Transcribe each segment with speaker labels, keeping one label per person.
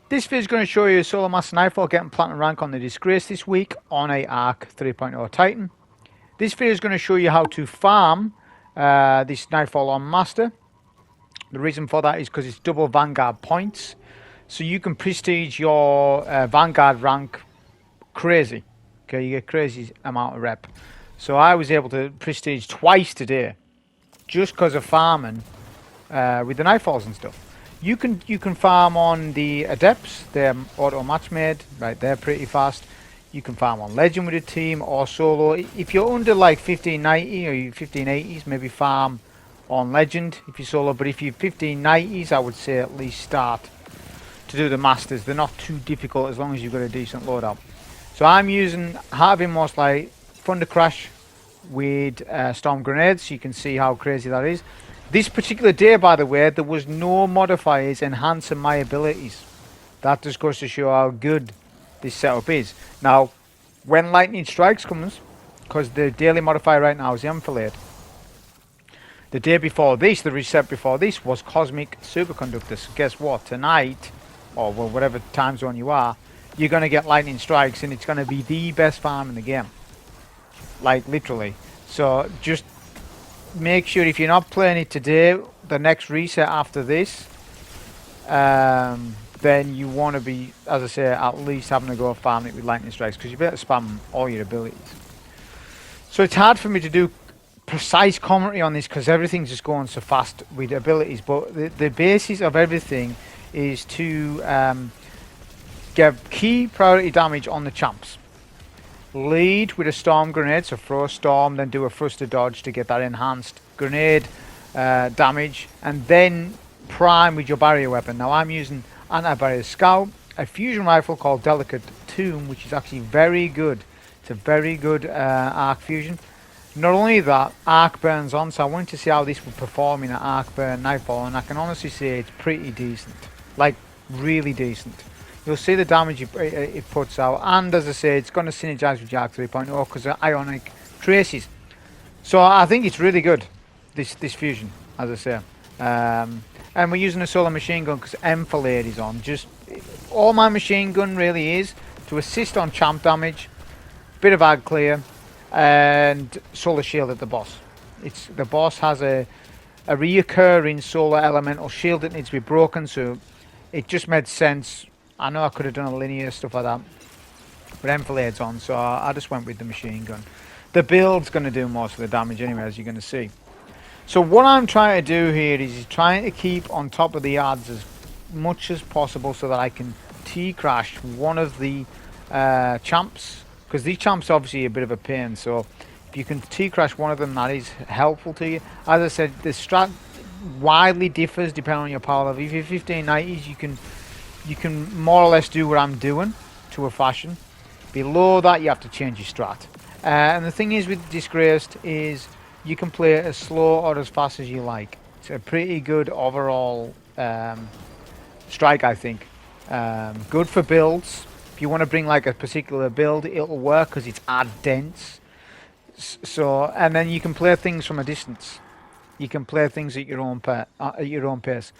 Speaker 1: This video is going to show you Solo Master Nightfall getting Platinum rank on the Disgraced this week on a Arc 3.0 Titan. This video is going to show you how to farm this Nightfall on Master. The reason for that is because it's double Vanguard points. So you can prestige your Vanguard rank crazy. Okay, you get crazy amount of rep. So I was able to prestige twice today just because of farming with the Nightfalls and stuff. You can farm on the Adepts, they're auto match made, right, they're pretty fast. You can farm on Legend with a team or solo. If you're under like 1590 or 1580s, maybe farm on Legend if you're solo, but if you're 1590s, I would say at least start to do the Masters. They're not too difficult as long as you've got a decent loadout. So I'm using Heart of Inmost like Thundercrash with Storm Grenades, so you can see how crazy that is. This particular day, by the way, there was no modifiers enhancing my abilities. That just goes to show how good this setup is. Now, when Lightning Strikes comes, because the daily modifier right now is the Enfilade. The day before this, the reset before this, was Cosmic Superconductor. So guess what? Tonight, or well, whatever time zone you are, you're going to get Lightning Strikes, and it's going to be the best farm in the game. Like, literally. So, just make sure if you're not playing it today, the next reset after this, then you want to be, as I say, at least having to go farm it with Lightning Strikes, because you better spam all your abilities. So it's hard for me to do precise commentary on this because everything's just going so fast with abilities, but the basis of everything is to get key priority damage on the champs. Lead with a Storm Grenade, so throw a Storm, then do a Thruster Dodge to get that enhanced grenade damage, and then prime with your barrier weapon. Now I'm using Anti-Barrier Scout, a fusion rifle called Delicate Tomb, which is actually very good. It's a very good arc fusion. Not only that, arc burns on, so I wanted to see how this would perform in an arc burn Nightfall, and I can honestly say it's pretty decent. Like, really decent. You'll see the damage it puts out, and as I say, it's going to synergize with Arc 3.0 because of ionic traces. So I think it's really good, this fusion, as I say. And we're using a solar machine gun because Enfilade is on. Just all my machine gun really is to assist on champ damage, bit of ag clear, and solar shield at the boss. The boss has a reoccurring solar elemental shield that needs to be broken, so it just made sense. I know I could have done a linear stuff like that, but Enfilade's on, so I just went with the machine gun. The build's going to do most of the damage anyway, as you're going to see. So what I'm trying to do here is trying to keep on top of the odds as much as possible so that I can T-crash one of the champs, because these champs are obviously a bit of a pain, so if you can T-crash one of them, that is helpful to you. As I said, the strat widely differs depending on your power level. If you're 1590s, you can more or less do what I'm doing to a fashion. Below that, you have to change your strat. And the thing is with Disgraced is you can play it as slow or as fast as you like. It's a pretty good overall strike, I think. Good for builds. If you want to bring like a particular build, it'll work because it's ad dense. So, and then you can play things from a distance. You can play things at your own pace.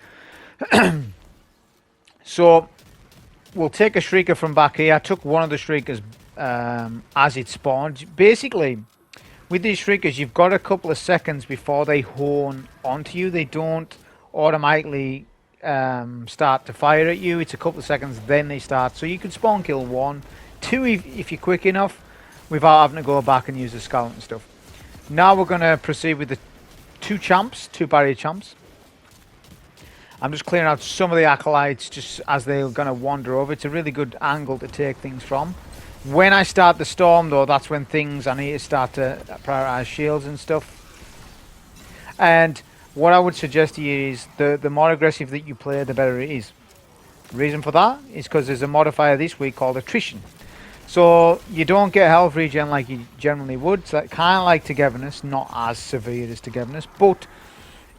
Speaker 1: So we'll take a Shrieker from back here. I took one of the Shriekers as it spawned. Basically, with these Shriekers, you've got a couple of seconds before they hone onto you. They don't automatically start to fire at you. It's a couple of seconds, then they start. So you can spawn kill one, two if you're quick enough, without having to go back and use the scout and stuff. Now we're going to proceed with the two barrier champs. I'm just clearing out some of the acolytes just as they're going to wander over. It's a really good angle to take things from. When I start the storm, though, that's when I need to start to prioritize shields and stuff. And what I would suggest to you is the more aggressive that you play, the better it is. The reason for that is because there's a modifier this week called Attrition. So you don't get health regen like you generally would. So kind of like Togetherness, not as severe as Togetherness, but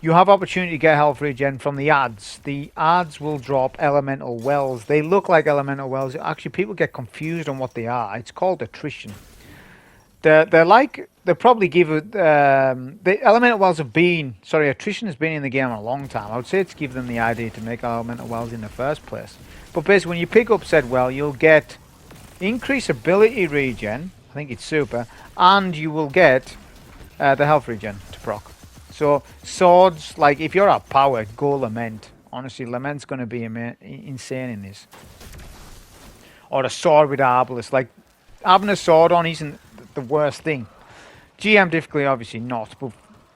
Speaker 1: you have opportunity to get health regen from the ads. The ads will drop elemental wells. They look like elemental wells. Actually, people get confused on what they are. It's called Attrition. They're they'll probably give it. The elemental wells have been, sorry, attrition has been in the game a long time. I would say it's give them the idea to make elemental wells in the first place. But basically, when you pick up said well, you'll get increased ability regen. I think it's super, and you will get the health regen to proc. So swords, like if you're at power, go Lament. Honestly, Lament's going to be insane in this. Or a sword with Arbalest. Like having a sword on isn't the worst thing. GM difficulty obviously not, but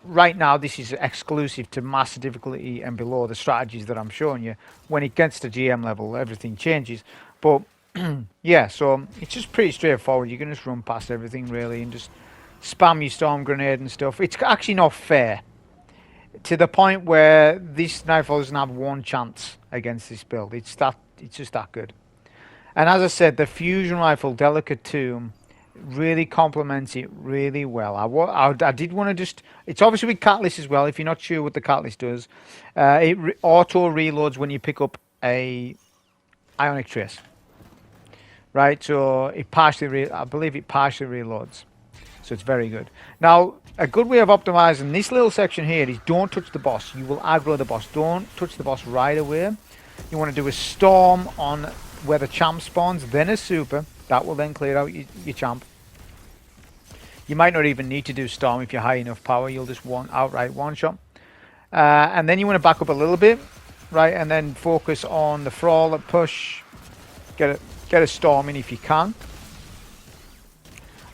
Speaker 1: right now this is exclusive to master difficulty and below the strategies that I'm showing you. When it gets to GM level, everything changes. But yeah, so it's just pretty straightforward. You can just run past everything really and just spam your storm grenade and stuff. It's actually not fair to the point where this Nightfall doesn't have one chance against this build. It's just that good. And as I said, the fusion rifle Delicate Tomb really complements it really well. I did want to just... It's obviously with Catalyst as well. If you're not sure what the Catalyst does, it auto reloads when you pick up a Ionic Trace. Right, so it I believe it partially reloads. So it's very good. Now, a good way of optimizing this little section here is don't touch the boss. You will aggro the boss. Don't touch the boss right away. You want to do a storm on where the champ spawns, then a super. That will then clear out your champ. You might not even need to do storm if you're high enough power. You'll just outright one shot. And then you want to back up a little bit, right? And then focus on the Frawl at push. Get a storm in if you can.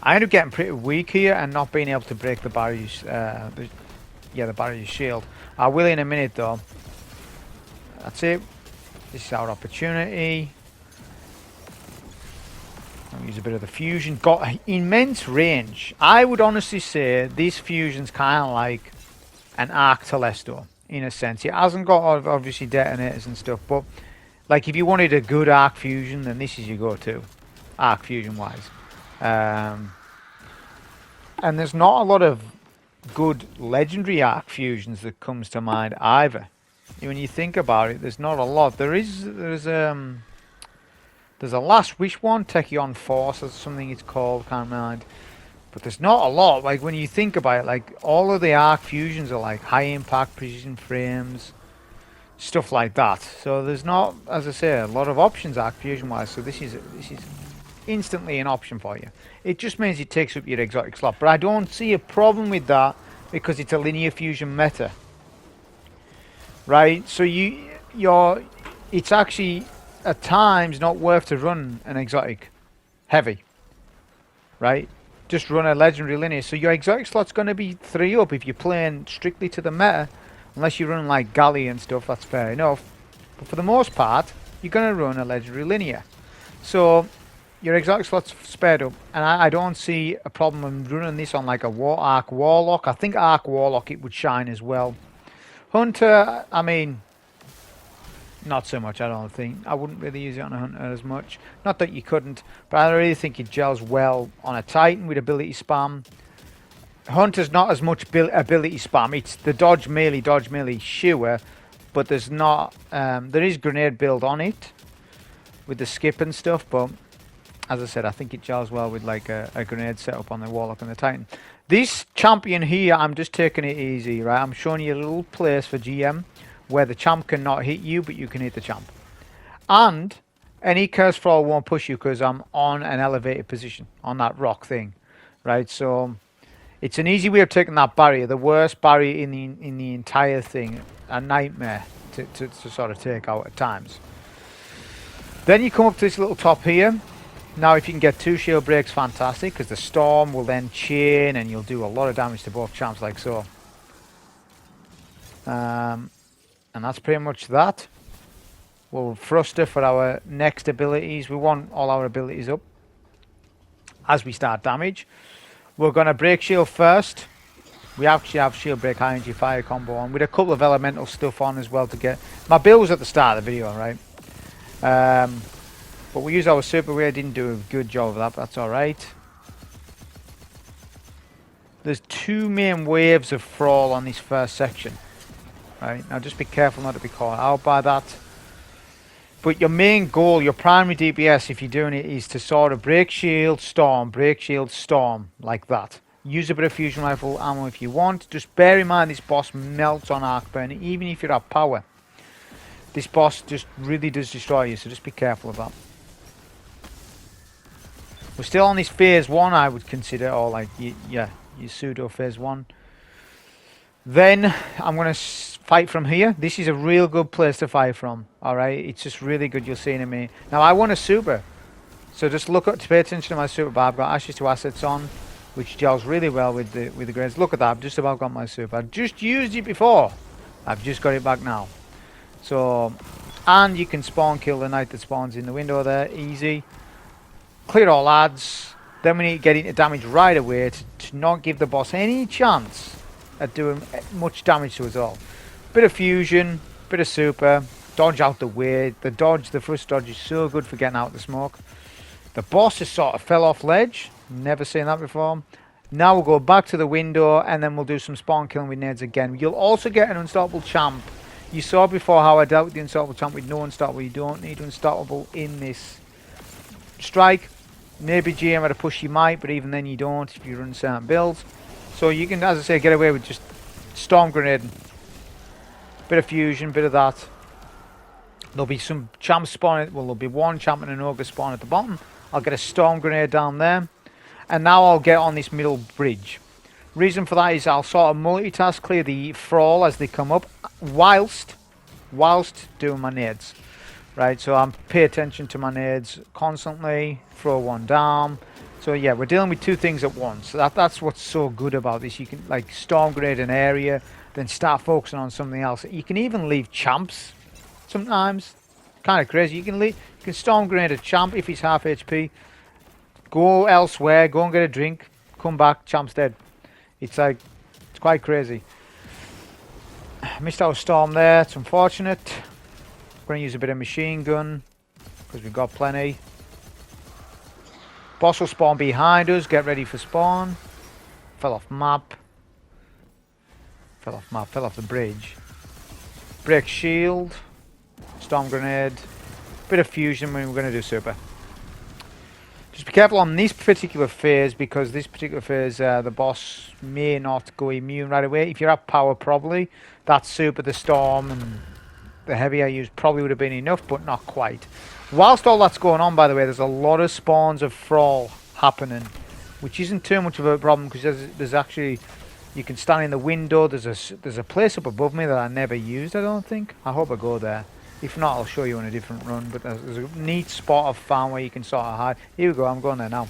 Speaker 1: I end up getting pretty weak here and not being able to break the barrier's, the barrier's shield. I will in a minute though. That's it. This is our opportunity. I'll use a bit of the fusion. Got immense range. I would honestly say this fusion's kind of like an Arc Telesto in a sense. It hasn't got obviously detonators and stuff, but like if you wanted a good arc fusion, then this is your go-to, arc fusion wise. And there's not a lot of good legendary arc fusions that comes to mind either. When you think about it, there's not a lot. There's a Last Wish one, Tachyon Force or something it's called, can't mind. But there's not a lot. Like when you think about it, like all of the arc fusions are like high impact precision frames, stuff like that. So there's not, as I say, a lot of options arc fusion wise. So this is instantly an option for you. It just means it takes up your exotic slot. But I don't see a problem with that because it's a linear fusion meta. Right? So it's actually at times not worth to run an exotic heavy. Right? Just run a legendary linear. So your exotic slot's going to be 3 up if you're playing strictly to the meta. Unless you're running like Galley and stuff, that's fair enough. But for the most part, you're going to run a legendary linear. So your exotic slot's spared up. And I don't see a problem in running this on like a Arc Warlock. I think Arc Warlock it would shine as well. Hunter, I mean, not so much, I don't think. I wouldn't really use it on a Hunter as much. Not that you couldn't, but I really think it gels well on a Titan with ability spam. Hunter's not as much ability spam. It's the dodge melee sure, but there's not. There is grenade build on it with the skip and stuff, but as I said, I think it gels well with like a grenade setup on the Warlock and the Titan. This champion here, I'm just taking it easy, right? I'm showing you a little place for GM where the champ cannot hit you, but you can hit the champ. And any curse Frawl won't push you because I'm on an elevated position on that rock thing, right? So it's an easy way of taking that barrier, the worst barrier in the entire thing, a nightmare to sort of take out at times. Then you come up to this little top here. Now if you can get 2 shield breaks, fantastic, because the storm will then chain and you'll do a lot of damage to both champs like so. And that's pretty much that. We'll thruster for our next abilities. We want all our abilities up as we start damage. We're going to break shield first. We actually have shield break high energy fire combo on with a couple of elemental stuff on as well to get... My build was at the start of the video, right? But we used our super wear, didn't do a good job of that, but that's alright. There's 2 main waves of Frawl on this first section. Right, now just be careful not to be caught out by that. But your main goal, your primary DPS if you're doing it is to sort of break shield, storm, like that. Use a bit of fusion rifle ammo if you want. Just bear in mind this boss melts on arc burn, even if you're at power. This boss just really does destroy you, so just be careful of that. We're still on this phase 1, I would consider, or like, your pseudo phase 1. Then I'm going to fight from here. This is a real good place to fight from. Alright, it's just really good, you'll see in a minute. Now I want a super, so just pay attention to my super bar. I've got Ashes to Assets on, which gels really well with the grades. Look at that, I've just about got my super. I just used it before. I've just got it back now. So, and you can spawn kill the knight that spawns in the window there, easy. Clear all ads. Then we need to get into damage right away to not give the boss any chance at doing much damage to us all. Bit of fusion, bit of super, dodge out the way. The first dodge is so good for getting out the smoke. The boss has sort of fell off ledge. Never seen that before. Now we'll go back to the window and then we'll do some spawn killing with nades again. You'll also get an unstoppable champ. You saw before how I dealt with the unstoppable champ with no unstoppable. You don't need unstoppable in this strike. Maybe GM at a push you might, but even then you don't if you run certain builds. So you can, as I say, get away with just storm grenading. Bit of fusion, bit of that. There'll be some champs spawning. Well, there'll be one champ and an ogre spawn at the bottom. I'll get a storm grenade down there. And now I'll get on this middle bridge. Reason for that is I'll sort of multitask clear the thrall as they come up whilst doing my nades. Right, so I'm pay attention to my nades constantly, throw one down. So yeah, we're dealing with two things at once. So that's what's so good about this. You can like storm grenade an area, then start focusing on something else. You can even leave champs sometimes. Kind of crazy. You can storm grenade a champ if he's half HP. Go elsewhere, go and get a drink, come back, champ's dead. It's quite crazy. Missed out a storm there, it's unfortunate. Going to use a bit of machine gun because we've got plenty. Boss will spawn behind us, get ready for spawn. Fell off map. Fell off the bridge. Break shield. Storm grenade. Bit of fusion when we're going to do super. Just be careful on this particular phase because this particular phase the boss may not go immune right away. If you're at power probably, that super, the storm and the heavy I used probably would have been enough, but not quite. Whilst all that's going on, by the way, there's a lot of spawns of thrall happening, which isn't too much of a problem because there's actually, you can stand in the window. There's a place up above me that I never used, I don't think. I hope I go there. If not, I'll show you on a different run. But there's a neat spot I've found where you can sort of hide. Here we go, I'm going there now.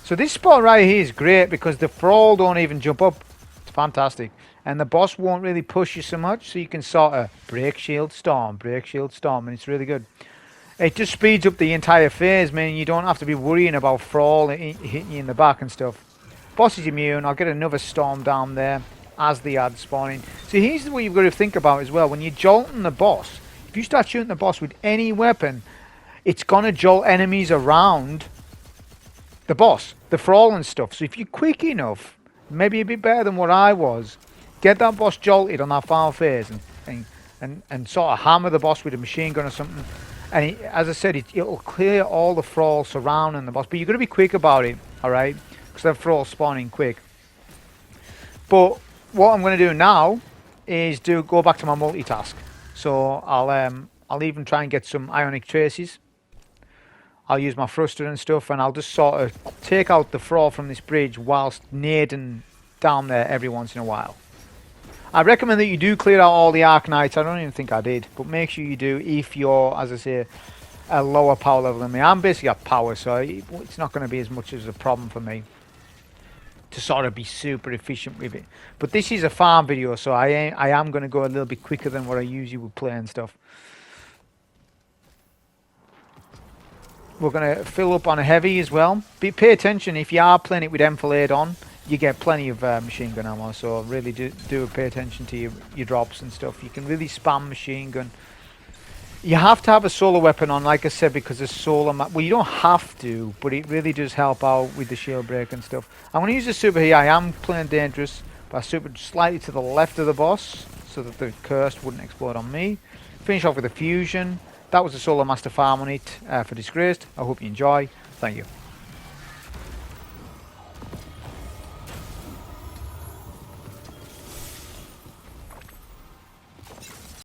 Speaker 1: So this spot right here is great because the thrall don't even jump up. It's fantastic. And the boss won't really push you so much. So you can sort of break shield, storm, and it's really good. It just speeds up the entire phase, meaning you don't have to be worrying about thrall hitting you in the back and stuff. Boss is immune. I'll get another storm down there as the ad spawning. So here's what you've got to think about as well. When you're jolting the boss, if you start shooting the boss with any weapon, it's going to jolt enemies around the boss, the thrall and stuff. So if you're quick enough, maybe a bit better than what I was, get that boss jolted on that final phase and sort of hammer the boss with a machine gun or something. And as I said, it'll clear all the thrall surrounding the boss. But you've got to be quick about it, alright? Because they're thrall spawning quick. But what I'm going to do now is go back to my multitask. So I'll even try and get some ionic traces. I'll use my thruster and stuff, and I'll just sort of take out the thrall from this bridge whilst nading down there every once in a while. I recommend that you do clear out all the Arc Knights. I don't even think I did, but make sure you do if you're, as I say, a lower power level than me. I'm basically at power, so it's not going to be as much as a problem for me to sort of be super efficient with it. But this is a farm video, so I am going to go a little bit quicker than what I usually would play and stuff. We're going to fill up on a heavy as well. Pay attention, if you are playing it with enfilade on, you get plenty of machine gun ammo, so really do pay attention to your drops and stuff. You can really spam machine gun. You have to have a solar weapon on, like I said, because of solar well, you don't have to, but it really does help out with the shield break and stuff. I'm going to use the super here. I am playing dangerous, but I super slightly to the left of the boss so that the curse wouldn't explode on me. Finish off with a fusion. That was the Solar Master farm on it for Disgraced. I hope you enjoy. Thank you.